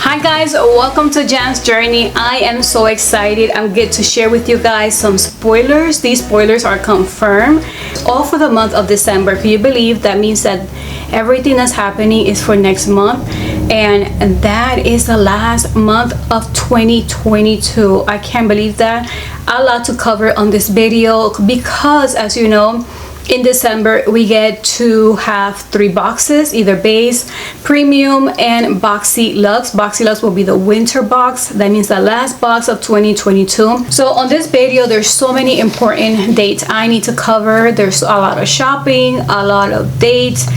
Hi guys, welcome to Jan's Journey. I am so excited. I'm good to share with you guys some spoilers. These spoilers are confirmed all for the month of December. Can you believe that means that everything that's happening is for next month, and that is the last month of 2022. I can't believe that. A lot to cover on this video because, as you know, in December we get to have 3 boxes, either base, premium, and BoxyLuxe. BoxyLuxe will be the winter box. That means the last box of 2022. So on this video there's so many important dates I need to cover. There's a lot of shopping, a lot of dates,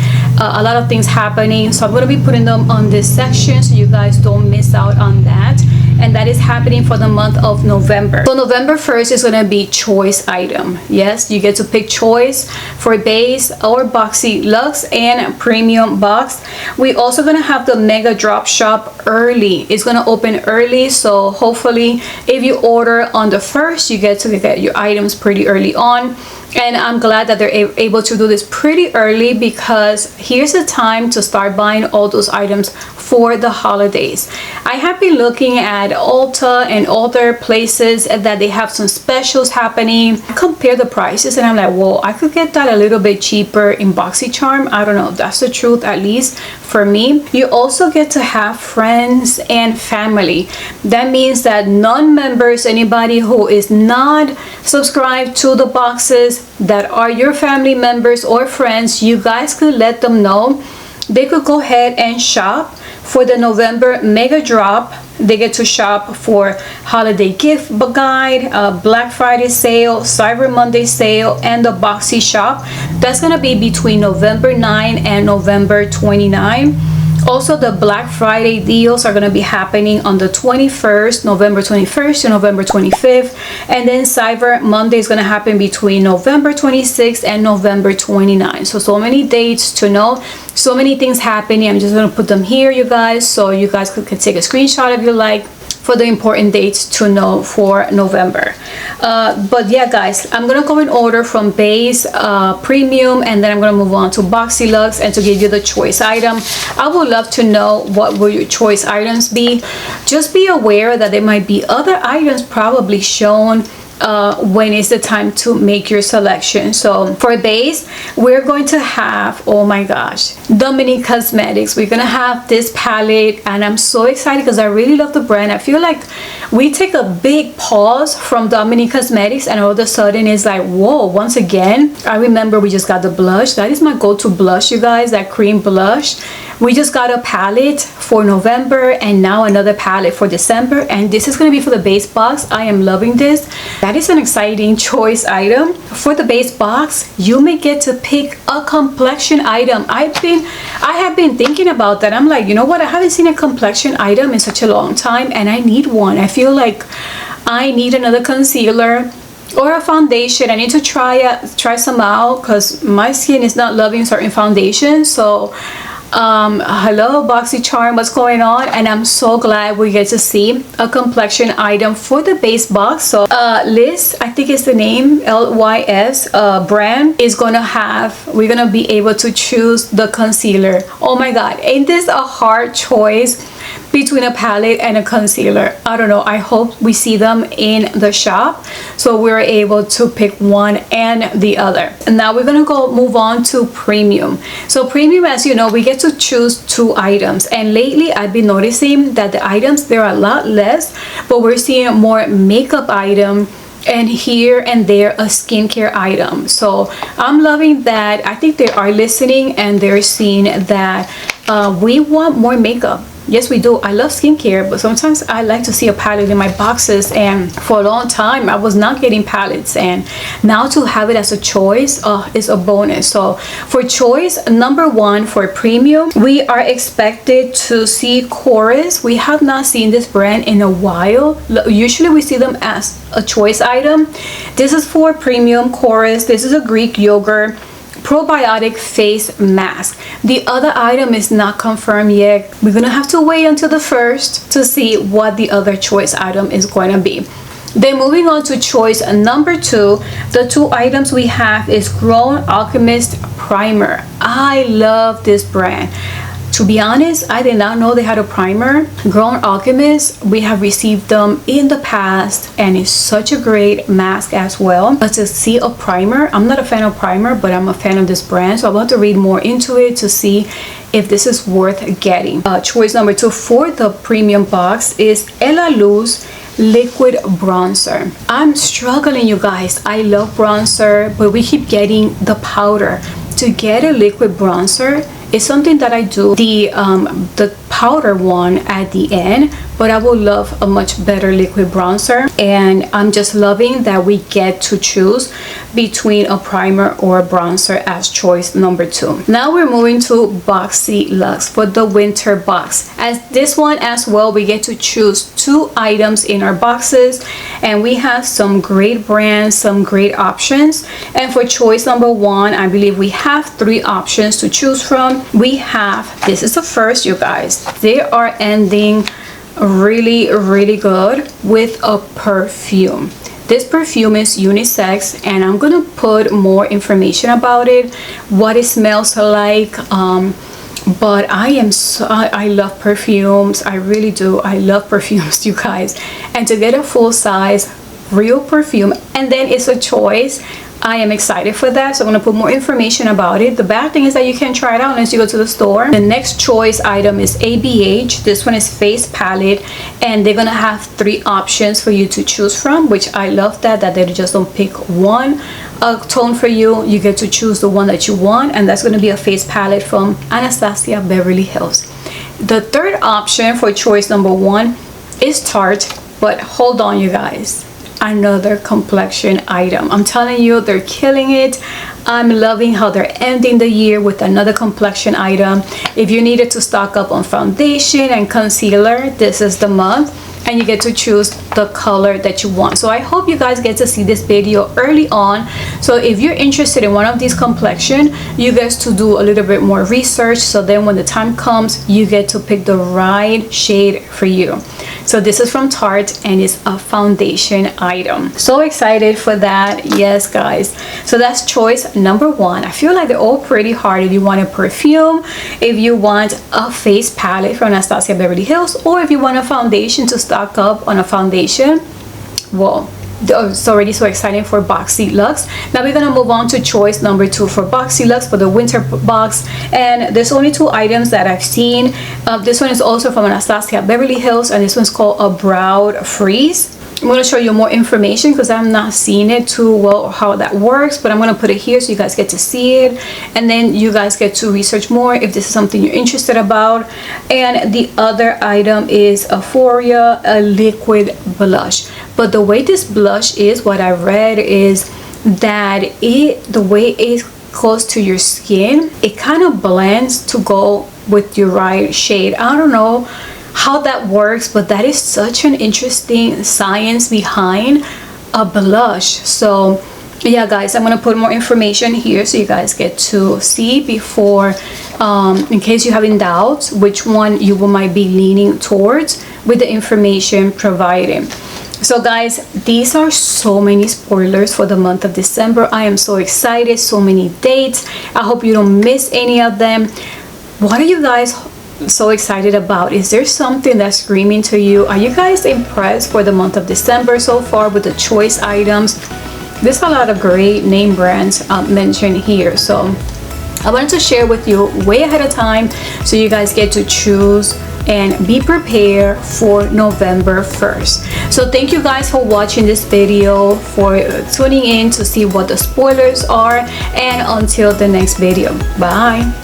a lot of things happening, so I'm going to be putting them on this section so you guys don't miss out on that. And that is happening for the month of November. So November 1st is going to be choice item. Yes, you get to pick choice for base or BoxyLuxe and premium box. We also going to have the mega drop shop early. It's going to open early, so hopefully if you order on the 1st, you get to get your items pretty early on. And I'm glad that they're able to do this pretty early, because here's the time to start buying all those items for the holidays. I have been looking at Ulta and other places that they have some specials happening. Compare the prices and I'm like, whoa, I could get that a little bit cheaper in Boxycharm. I don't know, that's the truth, at least for me. You also get to have friends and family. That means that non-members, anybody who is not subscribed to the boxes, that are your family members or friends, you guys could let them know. They could go ahead and shop for the November mega drop. They get to shop for holiday gift guide, Black Friday sale, Cyber Monday sale, and the Boxy shop. That's gonna be between November 9 and November 29. Also, the Black Friday deals are going to be happening on the 21st, November 21st to November 25th. And then Cyber Monday is going to happen between November 26th and November 29th. So many dates to know, so many things happening. I'm just going to put them here, you guys, so you guys could take a screenshot if you like, for the important dates to know for November. But yeah guys, I'm gonna go in order from base, premium, and then I'm gonna move on to BoxyLuxe and to give you the choice item. I would love to know what will your choice items be. Just be aware that there might be other items probably shown when it's the time to make your selection. So for base, we're going to have, oh my gosh, Dominique Cosmetics. We're gonna have this palette, and I'm so excited because I really love the brand. I feel like we take a big pause from Dominique Cosmetics, and all of a sudden it's like, whoa, once again. I remember we just got the blush. That is my go-to blush, you guys, that cream blush. We just got a palette for November and now another palette for December, and this is going to be for the base box. I am loving this. That is an exciting choice item. For the base box, you may get to pick a complexion item. I have been thinking about that. I'm like, you know what, I haven't seen a complexion item in such a long time, and I need one. I feel like I need another concealer or a foundation. I need to try some out because my skin is not loving certain foundations. So hello Boxycharm, what's going on? And I'm so glad we get to see a complexion item for the base box. So Liz, I think is the name, LYS brand, is gonna have, we're gonna be able to choose the concealer. Oh my god, ain't this a hard choice between a palette and a concealer? I don't know. I hope we see them in the shop so we're able to pick one and the other. And now we're gonna move on to premium. So premium, as you know, we get to choose 2 items, and lately I've been noticing that the items, there are a lot less, but we're seeing more makeup item and here and there a skincare item. So I'm loving that. I think they are listening and they're seeing that we want more makeup. Yes, we do. I love skincare, but sometimes I like to see a palette in my boxes, and for a long time I was not getting palettes, and now to have it as a choice is a bonus. So for choice number 1 for premium, we are expected to see Chorus. We have not seen this brand in a while. Usually we see them as a choice item. This is for premium Chorus. This is a Greek yogurt probiotic face mask. The other item is not confirmed yet. We're gonna have to wait until the 1st to see what the other choice item is going to be. Then moving on to choice number 2, the 2 items we have is Grown Alchemist primer. I love this brand. To be honest, I did not know they had a primer. Grown Alchemist, we have received them in the past, and it's such a great mask as well. But to see a primer, I'm not a fan of primer, but I'm a fan of this brand, so I want to read more into it to see if this is worth getting. Choice number 2 for the premium box is La Luz liquid bronzer. I'm struggling, you guys. I love bronzer, but we keep getting the powder. To get a liquid bronzer is something that I do the powder one at the end, but I would love a much better liquid bronzer, and I'm just loving that we get to choose between a primer or a bronzer as choice number 2. Now we're moving to BoxyLuxe for the winter box. As this one as well, we get to choose 2 items in our boxes, and we have some great brands, some great options. And for choice number 1, I believe we have 3 options to choose from. We have, this is the first, you guys, they are ending really good with a perfume. This perfume is unisex, and I'm gonna put more information about it, what it smells like. But I love perfumes. I really do. I love perfumes, you guys. And to get a full size real perfume, and then it's a choice, I am excited for that. So I'm going to put more information about it. The bad thing is that you can't try it out unless you go to the store. The next choice item is ABH. This one is face palette, and they're going to have 3 options for you to choose from, which I love that they just don't pick one tone for you. You get to choose the one that you want, and that's going to be a face palette from Anastasia Beverly Hills. The third option for choice number 1 is Tarte, but hold on, you guys. Another complexion item. I'm telling you, they're killing it. I'm loving how they're ending the year with another complexion item. If you needed to stock up on foundation and concealer, this is the month, and you get to choose the color that you want. So I hope you guys get to see this video early on. So if you're interested in one of these complexion, you get to do a little bit more research, so then when the time comes, you get to pick the right shade for you. So this is from Tarte, and it's a foundation item. So excited for that. Yes, guys. So that's choice number 1. I feel like they're all pretty hard. If you want a perfume, if you want a face palette from Anastasia Beverly Hills, or if you want a foundation to stock up on a foundation, well, it's already so exciting for BoxyLuxe. Now we're gonna move on to choice number 2 for BoxyLuxe for the winter box, and there's only 2 items that I've seen. This one is also from Anastasia Beverly Hills, and this one's called a brow freeze. I'm going to show you more information because I'm not seeing it too well how that works, but I'm going to put it here so you guys get to see it, and then you guys get to research more if this is something you're interested about. And the other item is Euphoria, a liquid blush. But the way this blush is, what I read is that the way it goes to your skin, it kind of blends to go with your right shade. I don't know how that works, but that is such an interesting science behind a blush. So yeah, guys, I'm gonna put more information here so you guys get to see before, in case you have in doubts which one you might be leaning towards with the information provided. So guys, these are so many spoilers for the month of December. I am so excited. So many dates. I hope you don't miss any of them. What are you guys so excited about? Is there something that's screaming to you? Are you guys impressed for the month of December so far with the choice items? There's a lot of great name brands mentioned here, so I wanted to share with you way ahead of time so you guys get to choose and be prepared for November 1st. So thank you guys for watching this video, for tuning in to see what the spoilers are, and until the next video, bye.